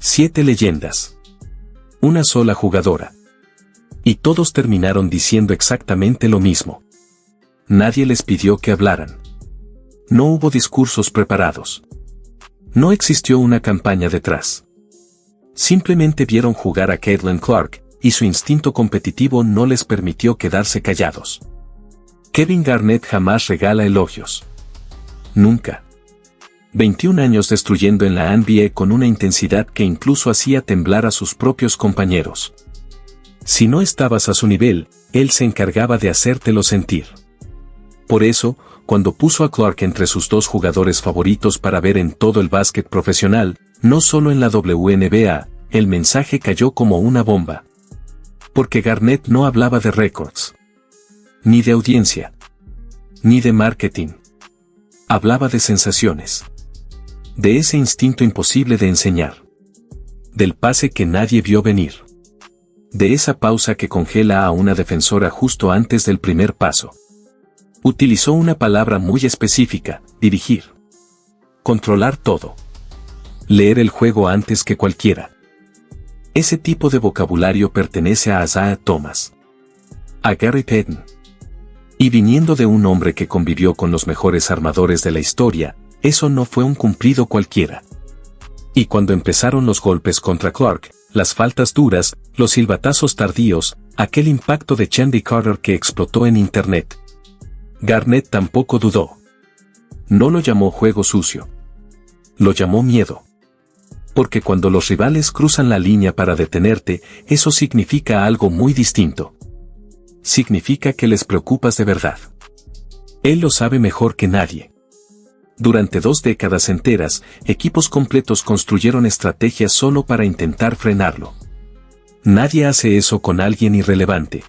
7 leyendas. Una sola jugadora. Y todos terminaron diciendo exactamente lo mismo. Nadie les pidió que hablaran. No hubo discursos preparados. No existió una campaña detrás. Simplemente vieron jugar a Caitlin Clark, y su instinto competitivo no les permitió quedarse callados. Kevin Garnett jamás regala elogios. Nunca. 21 años destruyendo en la NBA con una intensidad que incluso hacía temblar a sus propios compañeros. Si no estabas a su nivel, él se encargaba de hacértelo sentir. Por eso, cuando puso a Clark entre sus 2 jugadores favoritos para ver en todo el básquet profesional, no solo en la WNBA, el mensaje cayó como una bomba. Porque Garnett no hablaba de récords, ni de audiencia, ni de marketing. Hablaba de sensaciones. De ese instinto imposible de enseñar. Del pase que nadie vio venir. De esa pausa que congela a una defensora justo antes del primer paso. Utilizó una palabra muy específica: dirigir. Controlar todo. Leer el juego antes que cualquiera. Ese tipo de vocabulario pertenece a Isaiah Thomas. A Gary Payton. Y viniendo de un hombre que convivió con los mejores armadores de la historia, eso no fue un cumplido cualquiera. Y cuando empezaron los golpes contra Clark, las faltas duras, los silbatazos tardíos, aquel impacto de Chandy Carter que explotó en internet, Garnett tampoco dudó. No lo llamó juego sucio. Lo llamó miedo. Porque cuando los rivales cruzan la línea para detenerte, eso significa algo muy distinto. Significa que les preocupas de verdad. Él lo sabe mejor que nadie. Durante 2 décadas enteras, equipos completos construyeron estrategias solo para intentar frenarlo. Nadie hace eso con alguien irrelevante.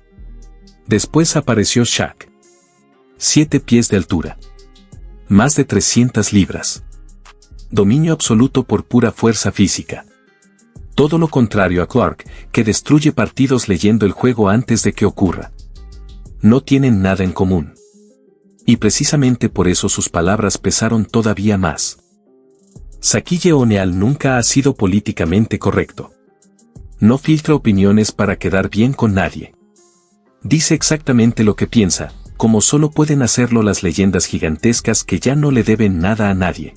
Después apareció Shaq. 7 pies de altura. Más de 300 libras. Dominio absoluto por pura fuerza física. Todo lo contrario a Clark, que destruye partidos leyendo el juego antes de que ocurra. No tienen nada en común. Y precisamente por eso sus palabras pesaron todavía más. Shaquille O'Neal nunca ha sido políticamente correcto. No filtra opiniones para quedar bien con nadie. Dice exactamente lo que piensa, como solo pueden hacerlo las leyendas gigantescas que ya no le deben nada a nadie.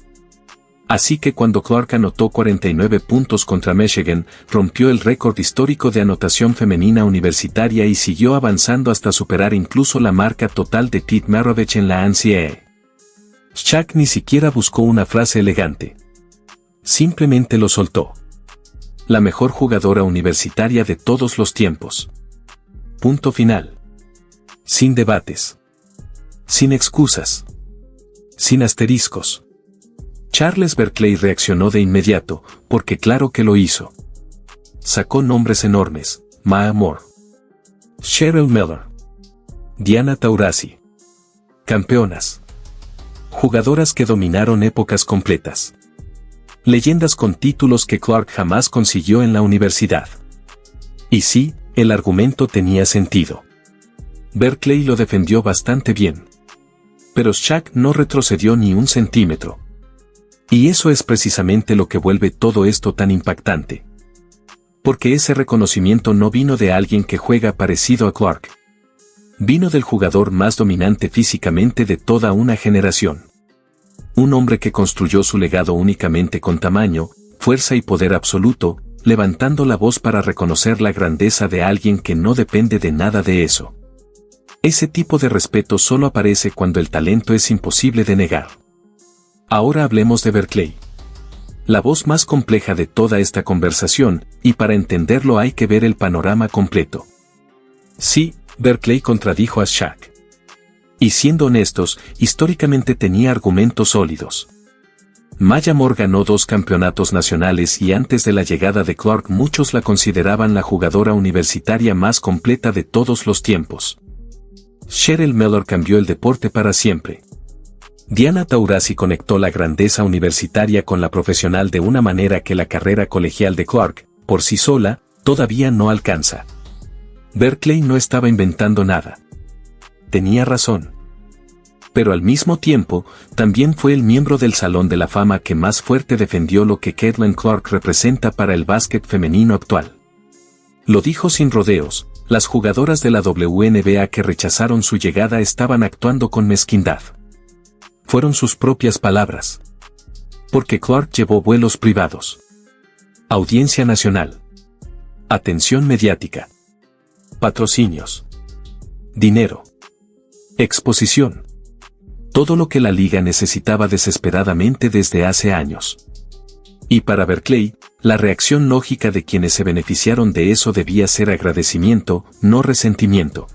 Así que cuando Clark anotó 49 puntos contra Michigan, rompió el récord histórico de anotación femenina universitaria y siguió avanzando hasta superar incluso la marca total de Pete Maravich en la NCAA. Shaq ni siquiera buscó una frase elegante. Simplemente lo soltó. La mejor jugadora universitaria de todos los tiempos. Punto final. Sin debates. Sin excusas. Sin asteriscos. Charles Barkley reaccionó de inmediato, porque claro que lo hizo. Sacó nombres enormes: Maya Moore, Cheryl Miller, Diana Taurasi. Campeonas. Jugadoras que dominaron épocas completas. Leyendas con títulos que Clark jamás consiguió en la universidad. Y sí, el argumento tenía sentido. Barkley lo defendió bastante bien. Pero Shaq no retrocedió ni un centímetro. Y eso es precisamente lo que vuelve todo esto tan impactante. Porque ese reconocimiento no vino de alguien que juega parecido a Clark. Vino del jugador más dominante físicamente de toda una generación. Un hombre que construyó su legado únicamente con tamaño, fuerza y poder absoluto, levantando la voz para reconocer la grandeza de alguien que no depende de nada de eso. Ese tipo de respeto solo aparece cuando el talento es imposible de negar. Ahora hablemos de Barkley. La voz más compleja de toda esta conversación, y para entenderlo hay que ver el panorama completo. Sí, Barkley contradijo a Shaq. Y siendo honestos, históricamente tenía argumentos sólidos. Maya Moore ganó 2 campeonatos nacionales y antes de la llegada de Clark muchos la consideraban la jugadora universitaria más completa de todos los tiempos. Cheryl Miller cambió el deporte para siempre. Diana Taurasi conectó la grandeza universitaria con la profesional de una manera que la carrera colegial de Clark, por sí sola, todavía no alcanza. Barkley no estaba inventando nada. Tenía razón. Pero al mismo tiempo, también fue el miembro del Salón de la Fama que más fuerte defendió lo que Caitlin Clark representa para el básquet femenino actual. Lo dijo sin rodeos, las jugadoras de la WNBA que rechazaron su llegada estaban actuando con mezquindad. Fueron sus propias palabras. Porque Clark llevó vuelos privados. Audiencia nacional. Atención mediática. Patrocinios. Dinero. Exposición. Todo lo que la liga necesitaba desesperadamente desde hace años. Y para Berkeley, la reacción lógica de quienes se beneficiaron de eso debía ser agradecimiento, no resentimiento.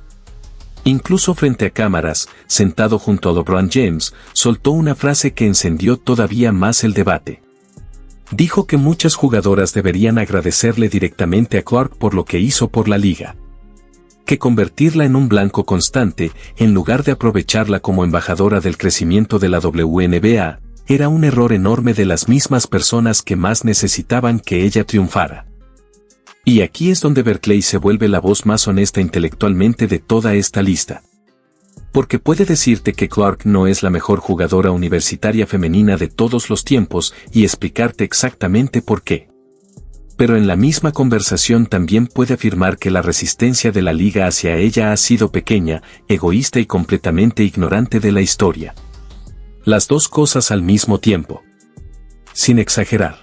Incluso frente a cámaras, sentado junto a LeBron James, soltó una frase que encendió todavía más el debate. Dijo que muchas jugadoras deberían agradecerle directamente a Clark por lo que hizo por la liga. Que convertirla en un blanco constante, en lugar de aprovecharla como embajadora del crecimiento de la WNBA, era un error enorme de las mismas personas que más necesitaban que ella triunfara. Y aquí es donde Berkeley se vuelve la voz más honesta intelectualmente de toda esta lista. Porque puede decirte que Clark no es la mejor jugadora universitaria femenina de todos los tiempos y explicarte exactamente por qué. Pero en la misma conversación también puede afirmar que la resistencia de la liga hacia ella ha sido pequeña, egoísta y completamente ignorante de la historia. Las dos cosas al mismo tiempo. Sin exagerar.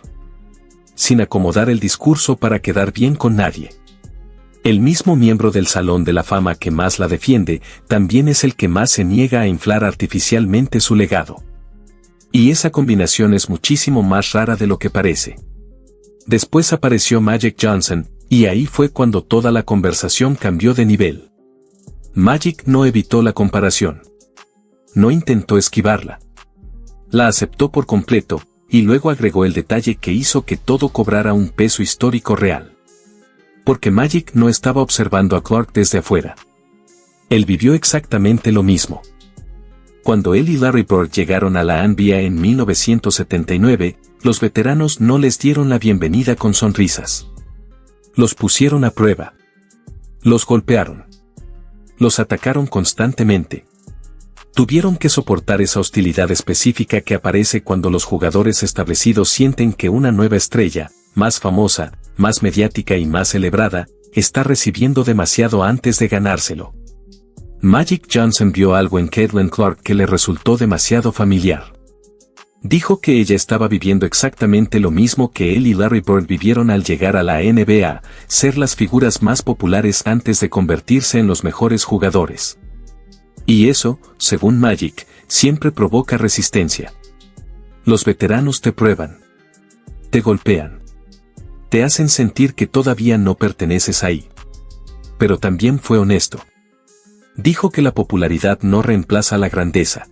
Sin acomodar el discurso para quedar bien con nadie. El mismo miembro del Salón de la Fama que más la defiende, también es el que más se niega a inflar artificialmente su legado. Y esa combinación es muchísimo más rara de lo que parece. Después apareció Magic Johnson, y ahí fue cuando toda la conversación cambió de nivel. Magic no evitó la comparación. No intentó esquivarla. La aceptó por completo, y luego agregó el detalle que hizo que todo cobrara un peso histórico real. Porque Magic no estaba observando a Clark desde afuera. Él vivió exactamente lo mismo. Cuando él y Larry Bird llegaron a la NBA en 1979, los veteranos no les dieron la bienvenida con sonrisas. Los pusieron a prueba. Los golpearon. Los atacaron constantemente. Tuvieron que soportar esa hostilidad específica que aparece cuando los jugadores establecidos sienten que una nueva estrella, más famosa, más mediática y más celebrada, está recibiendo demasiado antes de ganárselo. Magic Johnson vio algo en Caitlin Clark que le resultó demasiado familiar. Dijo que ella estaba viviendo exactamente lo mismo que él y Larry Bird vivieron al llegar a la NBA, ser las figuras más populares antes de convertirse en los mejores jugadores. Y eso, según Magic, siempre provoca resistencia. Los veteranos te prueban. Te golpean. Te hacen sentir que todavía no perteneces ahí. Pero también fue honesto. Dijo que la popularidad no reemplaza la grandeza.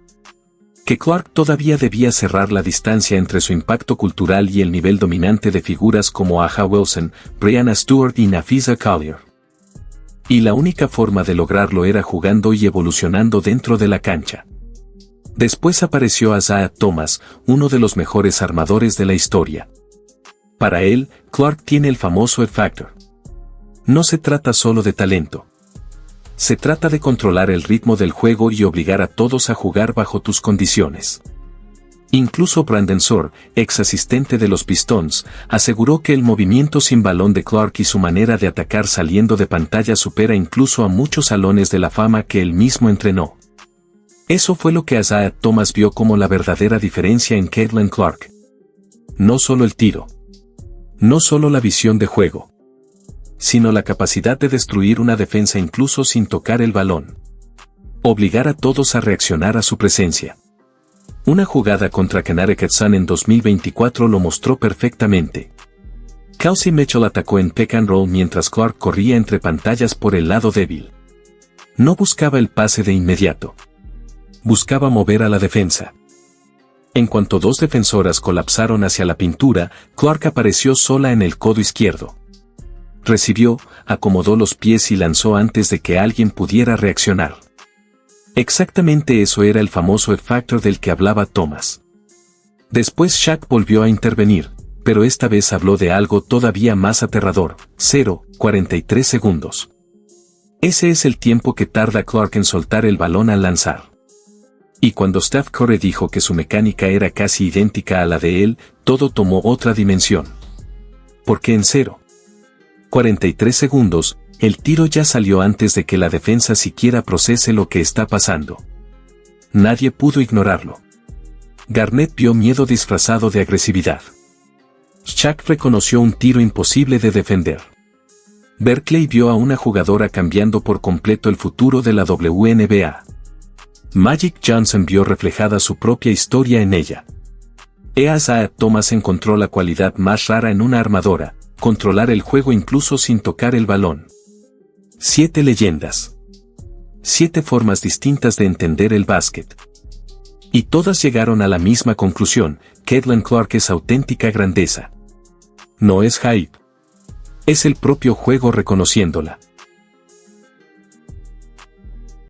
Que Clark todavía debía cerrar la distancia entre su impacto cultural y el nivel dominante de figuras como Aja Wilson, Breanna Stewart y Napheesa Collier. Y la única forma de lograrlo era jugando y evolucionando dentro de la cancha. Después apareció Isaiah Thomas, uno de los mejores armadores de la historia. Para él, Clark tiene el famoso X Factor. No se trata solo de talento. Se trata de controlar el ritmo del juego y obligar a todos a jugar bajo tus condiciones. Incluso Brandon Soar, ex asistente de los Pistons, aseguró que el movimiento sin balón de Clark y su manera de atacar saliendo de pantalla supera incluso a muchos salones de la fama que él mismo entrenó. Eso fue lo que Isaiah Thomas vio como la verdadera diferencia en Caitlin Clark. No solo el tiro. No solo la visión de juego. Sino la capacidad de destruir una defensa incluso sin tocar el balón. Obligar a todos a reaccionar a su presencia. Una jugada contra Connecticut Sun en 2024 lo mostró perfectamente. Kelsey Mitchell atacó en pick and roll mientras Clark corría entre pantallas por el lado débil. No buscaba el pase de inmediato. Buscaba mover a la defensa. En cuanto dos defensoras colapsaron hacia la pintura, Clark apareció sola en el codo izquierdo. Recibió, acomodó los pies y lanzó antes de que alguien pudiera reaccionar. Exactamente eso era el famoso X Factor del que hablaba Thomas. Después Shaq volvió a intervenir, pero esta vez habló de algo todavía más aterrador, 0,43 segundos. Ese es el tiempo que tarda Clark en soltar el balón al lanzar. Y cuando Steph Curry dijo que su mecánica era casi idéntica a la de él, todo tomó otra dimensión. Porque en 0,43 segundos, el tiro ya salió antes de que la defensa siquiera procese lo que está pasando. Nadie pudo ignorarlo. Garnett vio miedo disfrazado de agresividad. Shaq reconoció un tiro imposible de defender. Berkeley vio a una jugadora cambiando por completo el futuro de la WNBA. Magic Johnson vio reflejada su propia historia en ella. Isaiah Thomas encontró la cualidad más rara en una armadora, controlar el juego incluso sin tocar el balón. 7 leyendas. 7 formas distintas de entender el básquet. Y todas llegaron a la misma conclusión: Caitlin Clark es auténtica grandeza. No es hype. Es el propio juego reconociéndola.